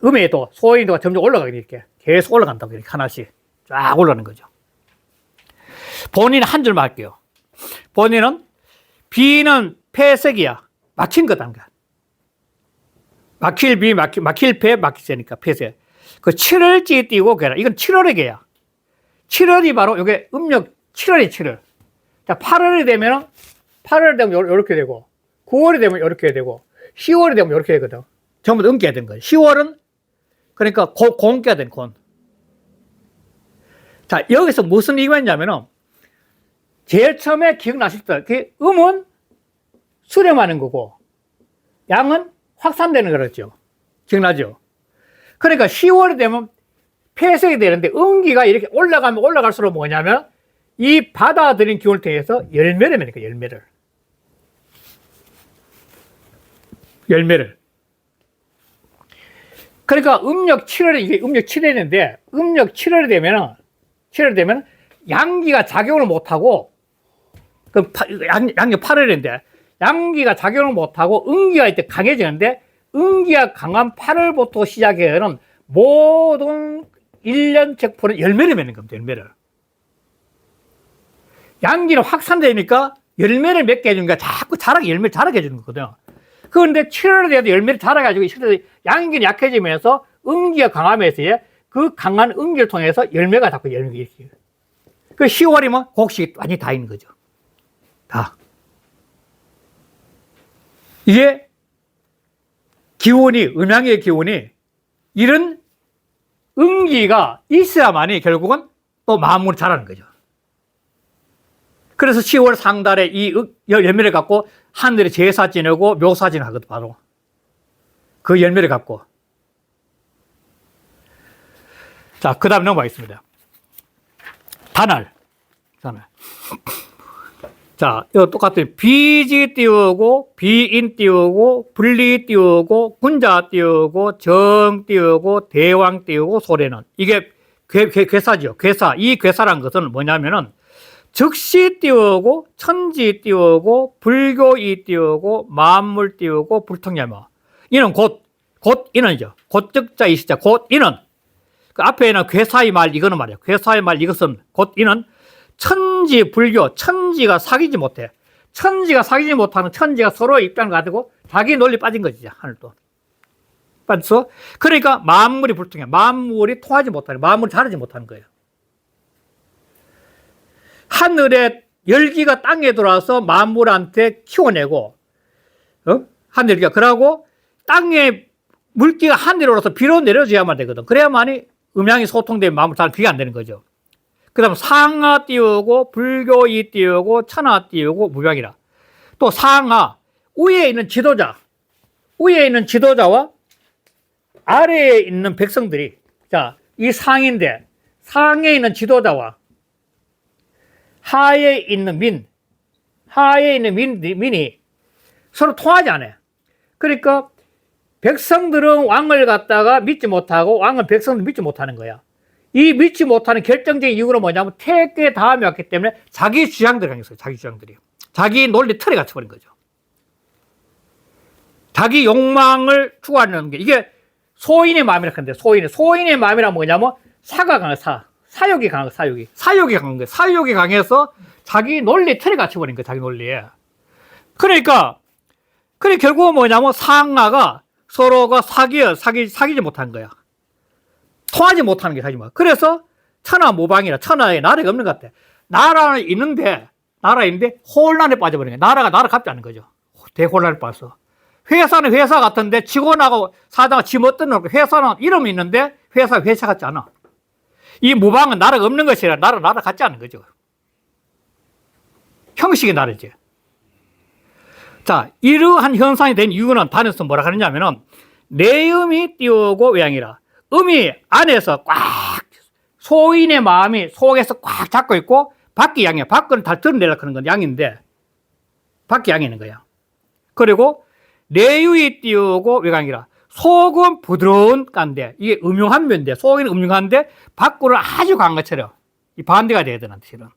A: 음의 도, 소인의 도가 점점 올라가게 이렇게 계속 올라간다고 이렇게 하나씩 쫙 올라가는 거죠. 본인 한 줄만 할게요. 본인은 비는 폐색이야. 막힌 거다. 막힐 비, 막힐 폐, 막히세니까 폐색. 그 7월지 띄고 개라. 이건 7월의 개야. 7월이 바로 이게 음력 7월이 7월. 자, 8월이 되면 이렇게 되고, 9월이 되면 이렇게 되고, 10월이 되면 이렇게 되거든. 전부 다 음기가 된 거예요. 10월은 그러니까 공기가 된 곤. 자, 여기서 무슨 얘기가 있냐면은 제일 처음에 기억나실 때, 그 음은 수렴하는 거고, 양은 확산되는 거였죠. 기억나죠? 그러니까 10월이 되면 폐색이 되는데 음기가 이렇게 올라가면 올라갈수록 뭐냐면 이 받아들인 기운을 통해서 열매를 맺으니까 열매를. 그러니까 음력 7월에 이게 음력 7월인데 음력 7월이 되면 양기가 작용을 못하고 그 양력 8월인데 양기가 작용을 못하고 음기가 이때 강해지는데 음기가 강한 8월부터 시작해서는 모든 1년 책포는 열매를 맺는 겁니다. 열매를. 양기는 확산되니까 열매를 맺게 해주니까 자꾸 열매를 자라게 해주는 거거든요. 그런데 7월에 돼도 열매를 자라가지고 양기는 약해지면서 음기가 강하면서 그 강한 음기를 통해서 열매가 자꾸 열매가 이렇게. 그 10월이면 곡식이 완전히 다 있는 거죠. 다. 이게 기운이, 음양의 기운이 이런 음기가 있어야만이 결국은 또 마음으로 자라는 거죠. 그래서 10월 상달에 이 열매를 갖고 하늘에 제사 지내고 묘사 지내거든, 바로. 그 열매를 갖고. 자, 그 다음 넘어가겠습니다. 단알. 자, 이거 똑같아요. 비지 띄우고, 비인 띄우고, 분리 띄우고, 군자 띄우고, 정 띄우고, 대왕 띄우고, 소래는. 이게 괴사죠. 괴사. 이 괴사란 것은 뭐냐면은, 즉시 띄우고, 천지 띄우고, 불교이 띄우고, 만물 띄우고, 불통야마. 이는 곧 이는이죠. 곧 즉자 이시자, 곧 이는. 그 앞에는 괴사의 말, 이거는 말이야. 괴사의 말, 이것은 곧 이는 천지 불교, 천지가 사귀지 못해. 천지가 사귀지 못하는 천지가 서로의 입장을 가지고 자기 논리 빠진 거지, 하늘도. 빠졌어? 그러니까 만물이 불통해. 만물이 통하지 못하는, 만물이 자라지 못하는 거예요. 하늘의 열기가 땅에 들어와서 만물한테 키워내고, 하늘기가. 그러고 땅에 물기가 하늘에 올라서 비로 내려줘야만 되거든. 그래야만이 음양이 소통되면 마음을 잘 그게 안 되는 거죠. 그 다음 상하 띄우고 불교이 띄우고 천하 띄우고 무병이라. 또 상하, 위에 있는 지도자와 아래에 있는 백성들이, 자, 이 상인데 상에 있는 지도자와 하에 있는 민이 서로 통하지 않아요. 그러니까 백성들은 왕을 갖다가 믿지 못하고 왕은 백성들 믿지 못하는 거야. 이 믿지 못하는 결정적인 이유는 뭐냐면 태계 다음에 왔기 때문에 자기 주장들이 강했어요. 자기 주장들이. 자기 논리 틀에 갇혀버린 거죠. 자기 욕망을 추구하는 게 이게 소인의 마음이라 하는데 소인의 마음이란 뭐냐면 사가 강한 사욕이 강한 거예요. 사욕이 강해서 자기 논리 틀에 갇혀버린 거예요. 자기 논리에. 그러니까 결국은 뭐냐면 상하가 서로가 사귀지 못한 거야. 통하지 못하는 게 사실 뭐야. 그래서 천하 모방이라 천하에 나라가 없는 것 같아. 나라는 있는데 혼란에 빠져버린 거야. 나라 같지 않은 거죠. 대혼란에 빠져서. 회사는 회사 같은데 직원하고 사장은 지 멋대로 놓고 회사는 이름이 있는데 회사 같지 않아. 이 무방은 나라가 없는 것이라 나라 같지 않은 거죠. 형식이 다르지. 자, 이러한 현상이 된 이유는 단에서 뭐라 하느냐면은 내음이 띄우고 외양이라. 음이 안에서 꽉 소인의 마음이 속에서 꽉 잡고 있고 밖이 양이야. 밖은 다 드러내려고 하는 건 양인데 밖이 양이 있는 거야. 그리고 내유이 띄우고 외강이라. 속은 부드러운 깐데 이게 음흉한 면인데 속은 음흉한데 밖으로 아주 강한 것처럼 이 반대가 돼야 되는 실은.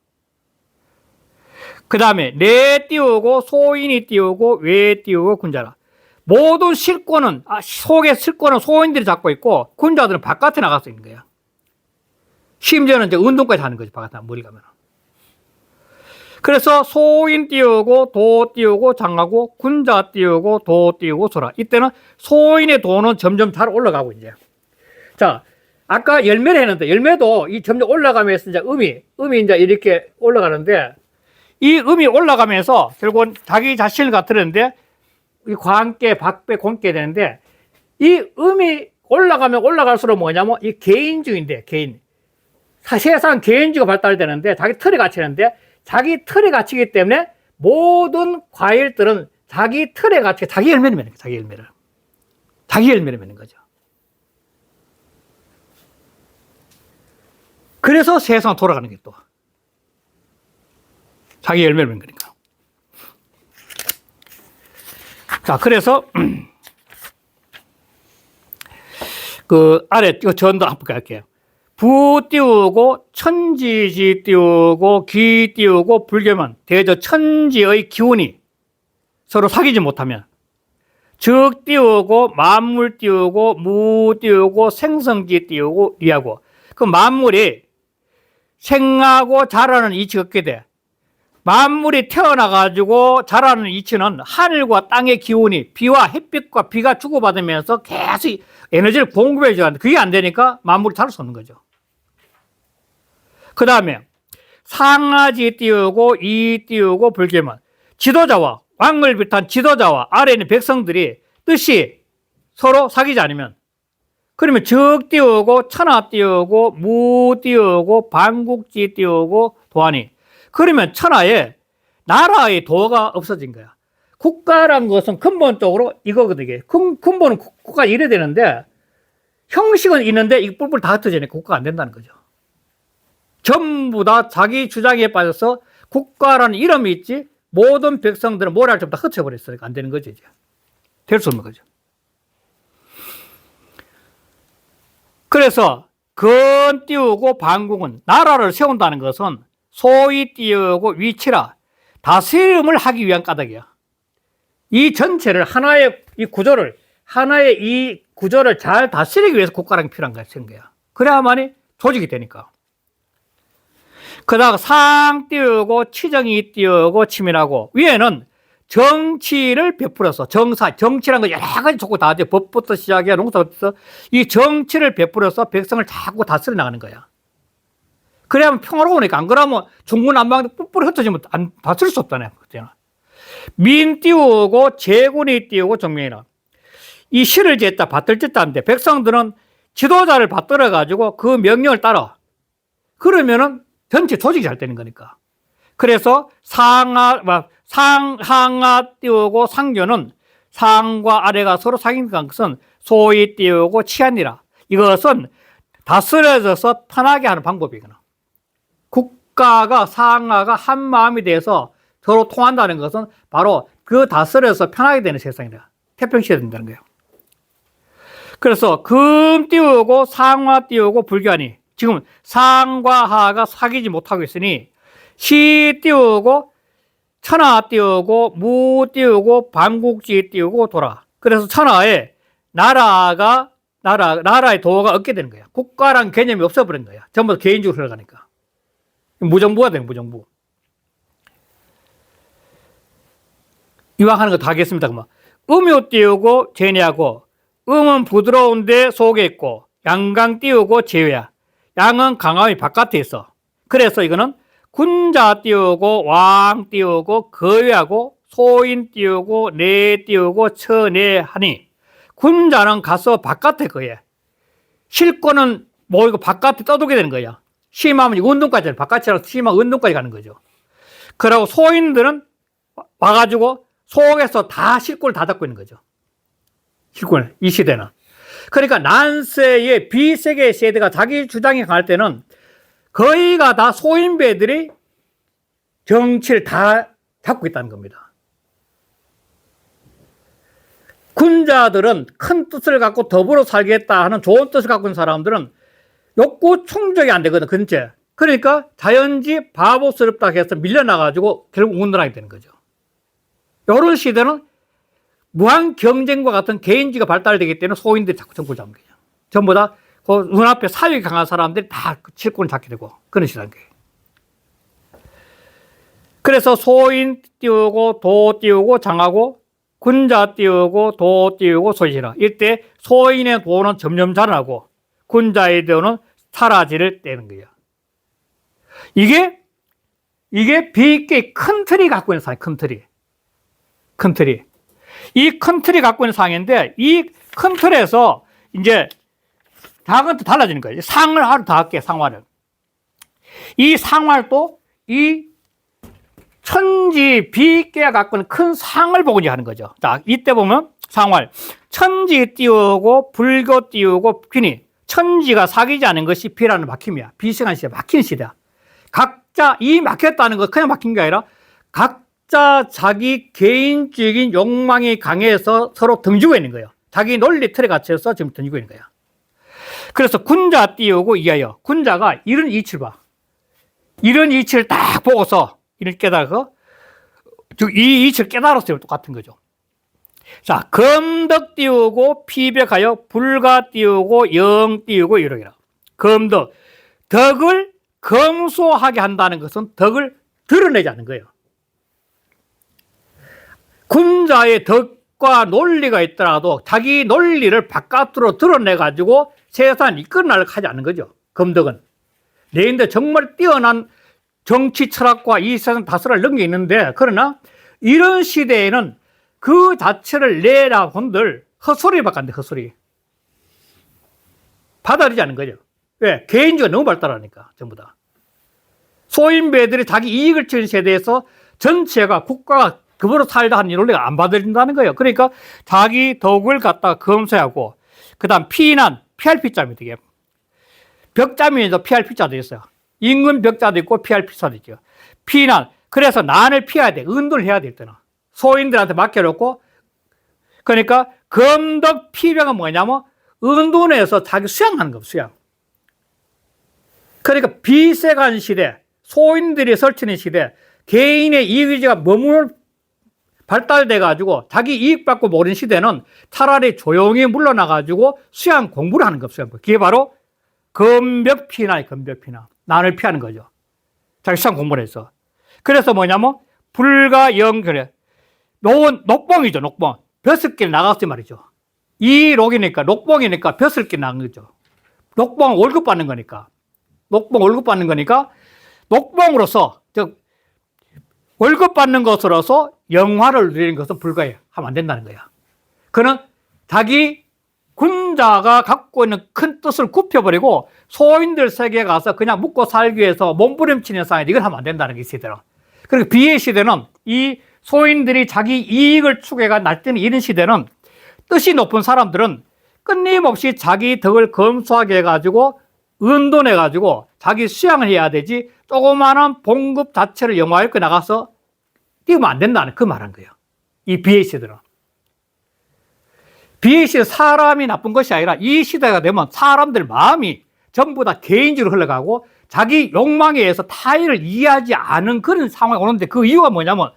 A: 그 다음에 내 띄우고 소인이 띄우고 외 띄우고 군자라. 모든 실권은 속의 실권은 소인들이 잡고 있고 군자들은 바깥에 나가서 있는 거야. 심지어는 이제 운동까지 하는 거지. 바깥에 머리 가면. 그래서 소인 띄우고 도 띄우고 장하고 군자 띄우고 도 띄우고 소라. 이때는 소인의 도는 점점 잘 올라가고 이제. 자, 아까 열매를 했는데 열매도 이 점점 올라가면서 이제 음이 이제 이렇게 올라가는데 이 음이 올라가면서 결국은 자기 자신을 갖추는데 이 광계, 박배, 공계 되는데 이 음이 올라가면 올라갈수록 뭐냐면 이 개인주의인데 개인. 세상 개인주의가 발달되는데 자기 틀에 갇히는데 자기 틀에 갇히기 때문에 모든 과일들은 자기 틀에 갇혀 자기 열매를 맺는 거예요. 자기 열매를 맺는 거죠. 그래서 세상 돌아가는 게 또 자기 열매를 맺는 거니까. 자, 그래서 그 아래 전도 한번 할게요. 부 띄우고 천지지 띄우고 기 띄우고 불교면 대저 천지의 기운이 서로 사귀지 못하면 즉 띄우고 만물 띄우고 무 띄우고 생성지 띄우고 리하고 그 만물이 생하고 자라는 이치가 없게 돼. 만물이 태어나가지고 자라는 이치는 하늘과 땅의 기운이 비와 햇빛과 비가 주고받으면서 계속 에너지를 공급해 줘야 하는데 그게 안 되니까 만물이 자랄 수 없는 거죠. 그 다음에 상하지 띄우고 이 띄우고 불교면 지도자와 왕을 비롯한 지도자와 아래에 있는 백성들이 뜻이 서로 사귀지 않으면 그러면 적 띄우고 천하 띄우고 무 띄우고 반국지 띄우고 도하니 그러면 천하에 나라의 도가 없어진 거야. 국가란 것은 근본적으로 이거거든요. 근본은 국가가 이래야 되는데 형식은 있는데 이 뿔뿔 다 흩어지니까 국가가 안 된다는 거죠. 전부 다 자기 주장에 빠져서 국가라는 이름이 있지 모든 백성들은 뭘 할 때 다 흩어버렸으니까 안 되는 거죠. 이제. 될 수 없는 거죠. 그래서 건 띄우고 반국은 나라를 세운다는 것은 소위 띄우고 위치라 다스림을 하기 위한 까닭이야. 이 전체를 하나의 이 구조를 잘 다스리기 위해서 국가라는 게 필요한 거야. 그래야만이 조직이 되니까. 그 다음 상 띄우고 치정이 띄우고 치밀하고 위에는 정치를 베풀어서 정치란 거 여러 가지 좋고 다 이제 법부터 시작해 농사부터 이 정치를 베풀어서 백성을 자꾸 다스려 나가는 거야. 그래야만 평화로우니까 안 그러면 중구난방에 뿔뿔이 흩어지면 다스릴 수 없다네. 민 띄우고 제군이 띄우고 정명이라 이 시를 짓다 밭을 짓다 하는데 백성들은 지도자를 받들어 가지고 그 명령을 따라. 그러면은 전체 조직이 잘 되는 거니까. 그래서 상하 띄우고 상조는 상과 아래가 서로 사귄다는 것은 소위 띄우고 치안이라. 이것은 다스려져서 편하게 하는 방법이거든. 국가가 상하가 한 마음이 돼서 서로 통한다는 것은 바로 그 다스려서 편하게 되는 세상이다. 태평시대가 된다는 거예요. 그래서 금 띄우고 상화 띄우고 불교하니 지금 상과 하가 사귀지 못하고 있으니 시 띄우고 천하 띄우고 무 띄우고 반국지 띄우고 돌아. 그래서 천하에 나라의 도가 없게 되는 거야. 국가란 개념이 없어버린 거야. 전부 다 개인적으로 흘러가니까. 무정부가 되는 무정부. 이왕 하는 거 다 하겠습니다. 그러면 음요 띄우고 제내하고 음은 부드러운데 속에 있고 양강 띄우고 제외야. 양은 강함이 바깥에 있어. 그래서 이거는 군자 띄우고 왕 띄우고 거외하고 소인 띄우고 내 띄우고 처내하니 군자는 가서 바깥에 거해. 실권은 모이고 바깥에 떠돌게 되는 거야. 심하면 운동까지 바깥이라서 심하면 운동까지 가는 거죠. 그러고 소인들은 와가지고 속에서 다 실권을 다 잡고 있는 거죠. 실권을 이 시대는. 그러니까 난세의 비세계 세대가 자기 주장이 강할 때는 거의가 다 소인배들이 정치를 다 잡고 있다는 겁니다. 군자들은 큰 뜻을 갖고 더불어 살겠다 하는 좋은 뜻을 갖고 있는 사람들은 욕구 충족이 안 되거든, 근처에. 그러니까 자연지 바보스럽다 해서 밀려나가지고 결국 운동하게 되는 거죠. 이런 시대는 무한 경쟁과 같은 개인주의가 발달되기 때문에 소인들이 자꾸 정부를 잡는 거예요. 전부 다 그 눈앞에 사회가 강한 사람들이 다 실권을 잡게 되고 그런 시대인 거예요. 그래서 소인 띄우고 도 띄우고 장하고 군자 띄우고 도 띄우고 소시라. 이때 소인의 도는 점점 자라나고 군자의 도는 사라지를 떼는 거예요. 이게 비계 큰 틀이 갖고 있는 상황, 큰 틀이. 이 큰 틀이 갖고 있는 상황인데 이 큰 틀에서 이제 작은 틀 달라지는 거예요. 상을 하루 다 할게요, 상화를. 이 상화도 이 천지 비계가 갖고 있는 큰 상을 보고 이제 하는 거죠. 자, 이때 보면 상활. 천지 띄우고 불교 띄우고 비니. 천지가 사귀지 않은 것이 비라는 막힘이야. 비시간 시대, 막힌 시대야. 각자 이 막혔다는 거 그냥 막힌 게 아니라 각자 자기 개인적인 욕망이 강해서 서로 등지고 있는 거예요. 자기 논리 틀에 갇혀서 지금 등지고 있는 거야. 그래서 군자 띄우고 이하여 군자가 이런 이치를 봐. 이런 이치를 딱 보고서 이를 깨달아서 이 이치를 깨달았을 때 똑같은 거죠. 자, 검덕 띄우고 피백하여 불가 띄우고 영 띄우고 이러기라. 검덕. 덕을 검소하게 한다는 것은 덕을 드러내지 않는 거예요. 군자의 덕과 논리가 있더라도 자기 논리를 바깥으로 드러내가지고 세상을 이끌어나려고 하지 않는 거죠. 검덕은. 내인데 정말 뛰어난 정치 철학과 이 세상 다스릴 능력이 있는데, 그러나 이런 시대에는 그 자체를 내라 본들 헛소리밖에 안 돼, 헛소리. 받아들이지 않는 거죠. 왜? 개인주의가 너무 발달하니까, 전부 다. 소인배들이 자기 이익을 치는 세대에서 전체가 국가가 그보로 살다 하는 논리가 안 받아들인다는 거예요. 그러니까 자기 덕을 갖다가 검사하고, 그 다음 피난, 피할 피자입니다, 이게. 벽자면에도 피할 피자도 있어요. 인근 벽자도 있고 피할 피자도 있죠. 피난. 그래서 난을 피해야 돼. 은도를 해야 될 때는. 소인들한테 맡겨놓고, 그러니까 검덕 피병은 뭐냐면 은둔해서 자기 수양하는 겁니다, 수양. 그러니까 비세간 시대, 소인들이 설치는 시대, 개인의 이의지가 머무는 발달돼가지고 자기 이익 받고 모르는 시대는 차라리 조용히 물러나가지고 수양 공부를 하는 겁니다, 수양. 그게 바로 검벽피난이 검벽피난. 난을 피하는 거죠. 자기 수양 공부를 해서. 그래서 뭐냐면 불과 영, 그래. 녹봉이죠, 녹봉. 벼슬길 나갔을 말이죠. 이 녹이니까, 녹봉이니까 벼슬길 나간 거죠. 녹봉 월급 받는 거니까. 녹봉 월급 받는 거니까, 녹봉으로서, 즉, 월급 받는 것으로서 영화를 누리는 것은 불가해요. 하면 안 된다는 거야. 그는 자기 군자가 갖고 있는 큰 뜻을 굽혀버리고 소인들 세계에 가서 그냥 묵고 살기 위해서 몸부림치는 상황인데 이걸 하면 안 된다는 게 시대로. 그리고 비의 시대는 이 소인들이 자기 이익을 추구해가 날뛰는 이런 시대는 뜻이 높은 사람들은 끊임없이 자기 덕을 검소하게 해가지고 은돈해가지고 자기 수양을 해야 되지 조그마한 봉급 자체를 영화일거 나가서 띄우면 안 된다는 그 말한 거예요. 이 비의 시대는. 비의 시대 사람이 나쁜 것이 아니라 이 시대가 되면 사람들 마음이 전부 다 개인주의로 흘러가고 자기 욕망에 의해서 타인을 이해하지 않은 그런 상황이 오는데 그 이유가 뭐냐면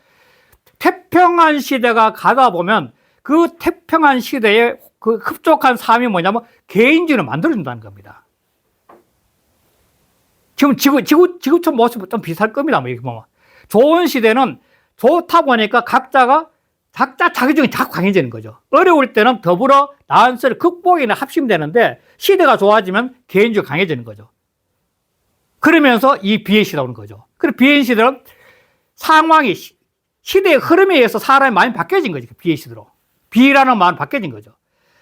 A: 태평한 시대가 가다 보면 그 태평한 시대에 그 흡족한 삶이 뭐냐면 개인주의를 만들어준다는 겁니다. 지금 지구촌 모습은 좀 비슷할 겁니다. 뭐. 좋은 시대는 좋다 보니까 각자 자기중에 자꾸 강해지는 거죠. 어려울 때는 더불어 난세를 극복이나 합심되는데 시대가 좋아지면 개인주의가 강해지는 거죠. 그러면서 이 비의 시대가 오는 거죠. 그리고 비의 시대는 상황이 시대의 흐름에 의해서 사람의 마음이 바뀌어진 거죠. 비의 시대로. 비라는 마음이 바뀌어진 거죠.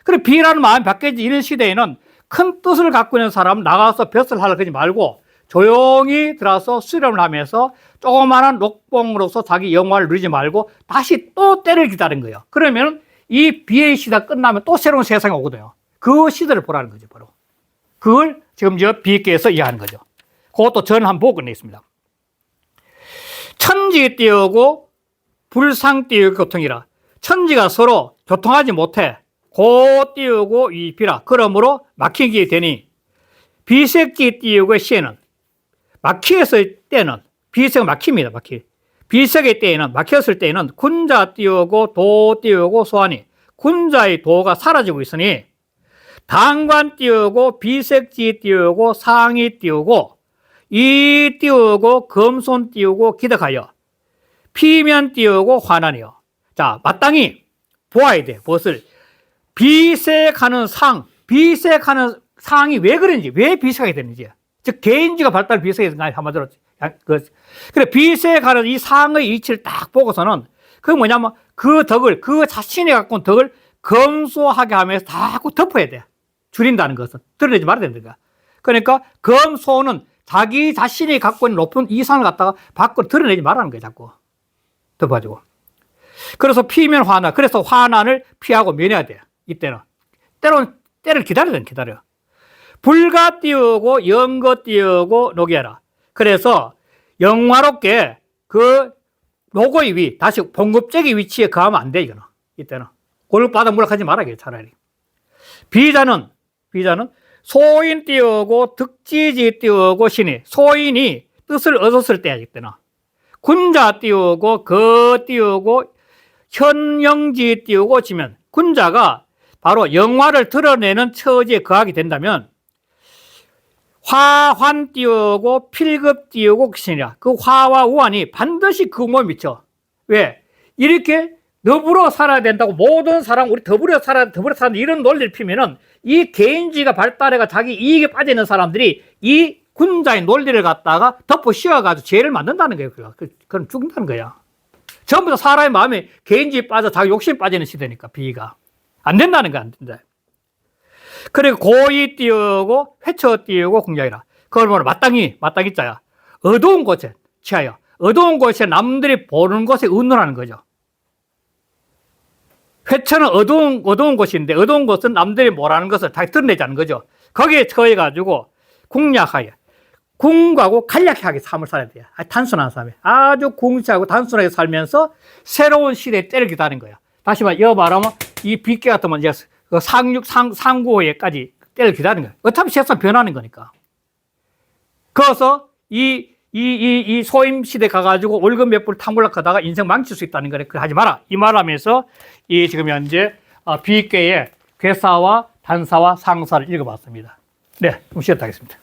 A: 그리고 비라는 마음이 바뀌어진 이런 시대에는 큰 뜻을 갖고 있는 사람은 나가서 벼슬 하려 그러지 말고 조용히 들어서 수렴을 하면서 조그마한 녹봉으로서 자기 영화를 누리지 말고 다시 또 때를 기다린 거예요. 그러면 이 비의 시대가 끝나면 또 새로운 세상이 오거든요. 그 시대를 보라는 거죠, 바로. 그걸 지금 저 비계에서 이해하는 거죠. 그것도 저는 한번 보고 끝내겠습니다. 천지 띄우고 불상 띄우고 교통이라. 천지가 서로 교통하지 못해. 고 띄우고 이 비라. 그러므로 막히게 되니 비색지 띄우고 시에는 막혔을 때는 비색은 막힙니다. 비색의 때에는 막혔을 때에는 군자 띄우고 도 띄우고 소하니 군자의 도가 사라지고 있으니 당관 띄우고 비색지 띄우고 상이 띄우고 이 띄우고 검손 띄우고 기득하여 피면 띄우고 환하니요. 자, 마땅히 보아야 돼. 무엇을? 비색하는 비색하는 상이 왜 그런지, 왜 비색하게 되는지. 즉, 개인주의가 발달 비색해서 한마디로. 그래, 비색하는 이 상의 이치를 딱 보고서는 그게 뭐냐면 그 덕을, 그 자신이 갖고 온 덕을 검소하게 하면서 자꾸 덮어야 돼. 줄인다는 것은. 드러내지 말아야 되는 거야. 그러니까 검소는 자기 자신이 갖고 있는 높은 이상을 갖다가 밖으로 드러내지 말라는 거예요, 자꾸. 덮어가지고. 그래서 피면 환난. 그래서 환난을 피하고 면해야 돼. 이때는. 때로는 때를 기다려. 불가 띄우고 영거 띄우고 녹여라. 그래서 영화롭게 그 노고의 위, 다시 봉급적인 위치에 거하면 안 돼, 이거는. 이때는. 골바닥 물락하지 말아야 차라리. 비자는 소인 띄우고 득지지 띄우고 신이. 소인이 뜻을 얻었을 때야, 이때는. 군자 띄우고 거 띄우고 현영지 띄우고 지면. 군자가 바로 영화를 드러내는 처지에 거하게 된다면 화환 띄우고 필급 띄우고 신이라. 그 화와 우환이 반드시 그 몸에 미쳐. 왜? 이렇게 더불어 살아야 된다고 모든 사람 우리 더불어 살아야 이런 논리를 피면은 이 개인주의가 발달해가 자기 이익에 빠져 있는 사람들이 이 군자의 논리를 갖다가 덮어 씌워가지고 죄를 만든다는 거예요. 그럼 죽는다는 거야. 전부 다 사람의 마음에 개인주의에 빠져 자기 욕심에 빠지는 시대니까 비가 안 된다는 거야. 안 된다. 그리고 고의 띄우고 회처 띄우고 공작이라. 그걸 뭐라 마땅히 자야. 어두운 곳에 취하여. 어두운 곳에 남들이 보는 곳에 의논하는 거죠. 회처는 어두운 곳인데 어두운 곳은 남들이 뭐라는 것을 다 드러내지 않는 거죠. 거기에 처해가지고 공략하여. 궁하고 간략하게 삶을 살아야 돼요. 단순한 삶에. 아주 궁시하고 단순하게 살면서 새로운 시대에 때를 기다리는 거예요. 다시 말하면 이 빗개 같으면 이제 상구에까지 때를 기다리는 거예요. 어차피 세상 변하는 거니까. 그래서 이 소임 시대 가가지고 월급 몇 불 탕물락 하다가 인생 망칠 수 있다는 거래. 하지 마라. 이 말하면서 지금 현재 빗개의 괴사와 단사와 상사를 읽어봤습니다. 네, 좀 쉬었다 하겠습니다.